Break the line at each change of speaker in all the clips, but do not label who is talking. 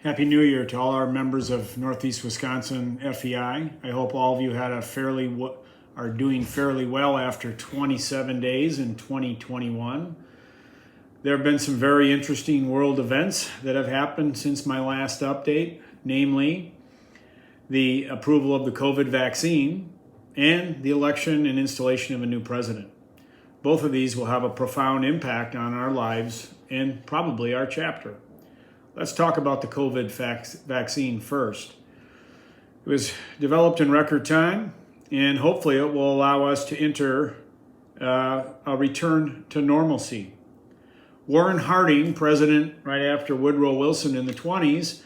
Happy New Year to all our members of Northeast Wisconsin FEI. I hope all of you had are doing fairly well after 27 days in 2021. There have been some very interesting world events that have happened since my last update, namely the approval of the COVID vaccine and the election and installation of a new president. Both of these will have a profound impact on our lives and probably our chapter. Let's talk about the COVID vaccine first. It was developed in record time, and hopefully it will allow us to enter a return to normalcy. Warren Harding, president right after Woodrow Wilson in the 20s,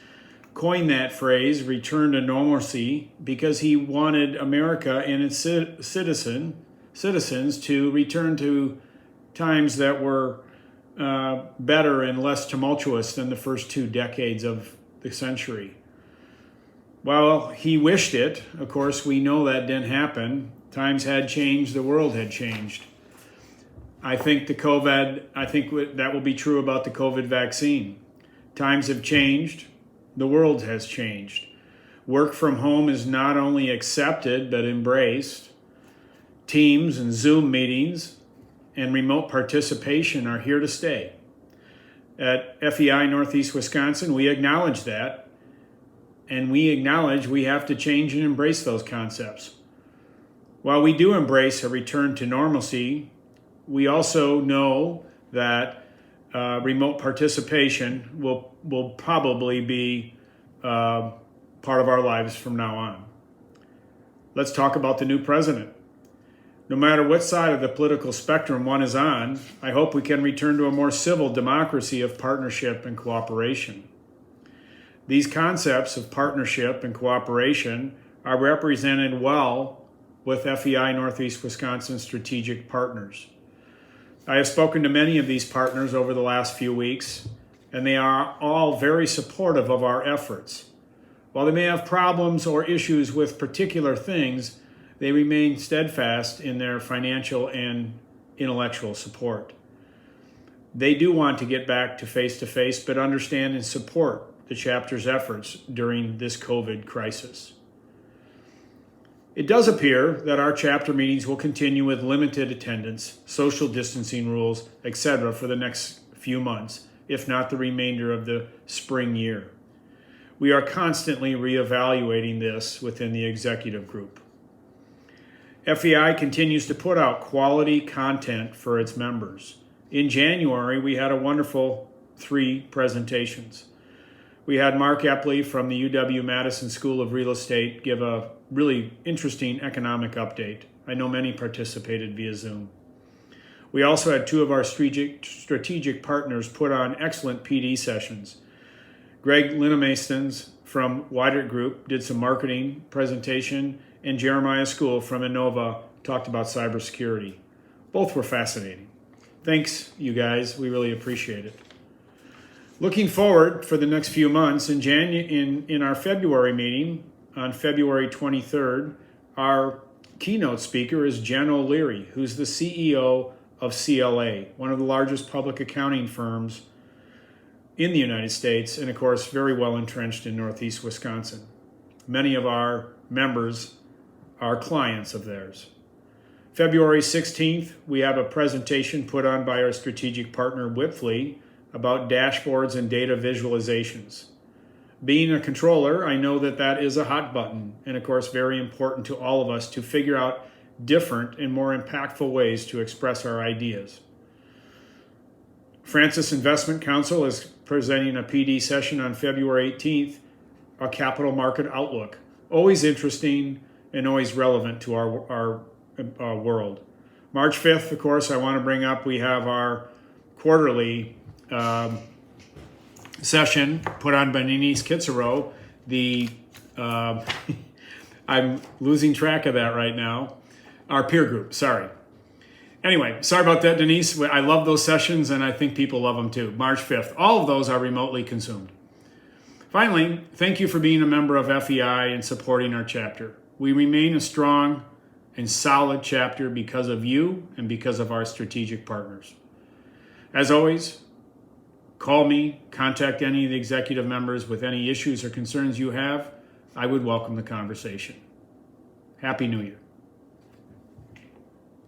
coined that phrase, return to normalcy, because he wanted America and its citizens to return to times that were better and less tumultuous than the first 2 decades of the century. While he wished it, of course, we know that didn't happen. Times had changed, the world had changed. I think that will be true about the COVID vaccine. Times have changed, the world has changed. Work from home is not only accepted, but embraced. Teams and Zoom meetings and remote participation are here to stay. At FEI Northeast Wisconsin, we acknowledge that, and we acknowledge we have to change and embrace those concepts. While we do embrace a return to normalcy, we also know that remote participation will probably be part of our lives from now on. Let's talk about the new president. No matter what side of the political spectrum one is on, I hope we can return to a more civil democracy of partnership and cooperation. These concepts of partnership and cooperation are represented well with FEI Northeast Wisconsin strategic partners. I have spoken to many of these partners over the last few weeks, and they are all very supportive of our efforts. While they may have problems or issues with particular things, they remain steadfast in their financial and intellectual support. They do want to get back to face-to-face, but understand and support the chapter's efforts during this COVID crisis. It does appear that our chapter meetings will continue with limited attendance, social distancing rules, etc. for the next few months, if not the remainder of the spring year. We are constantly reevaluating this within the executive group. FEI continues to put out quality content for its members. In January, we had a wonderful 3 presentations. We had Mark Epley from the UW-Madison School of Real Estate give a really interesting economic update. I know many participated via Zoom. We also had 2 of our strategic partners put on excellent PD sessions. Greg Linnamastens from Widert Group did some marketing presentation, and Jeremiah School from Innova talked about cybersecurity. Both were fascinating. Thanks, you guys. We really appreciate it. Looking forward for the next few months, in our February meeting on February 23rd, our keynote speaker is Jen O'Leary, who's the CEO of CLA, one of the largest public accounting firms in the United States, and of course, very well entrenched in Northeast Wisconsin. Many of our members are clients of theirs. February 16th, we have a presentation put on by our strategic partner, Whipfly, about dashboards and data visualizations. Being a controller, I know that is a hot button, and of course, very important to all of us to figure out different and more impactful ways to express our ideas. Francis Investment Council is presenting a PD session on February 18th, a capital market outlook. Always interesting and always relevant to our world. March 5th, of course, I want to bring up, we have our quarterly session put on by Denise Kitzero. I'm losing track of that right now. Our peer group, sorry. Anyway, sorry about that, Denise. I love those sessions, and I think people love them too. March 5th. All of those are remotely consumed. Finally, thank you for being a member of FEI and supporting our chapter. We remain a strong and solid chapter because of you and because of our strategic partners. As always, call me, contact any of the executive members with any issues or concerns you have. I would welcome the conversation. Happy New Year.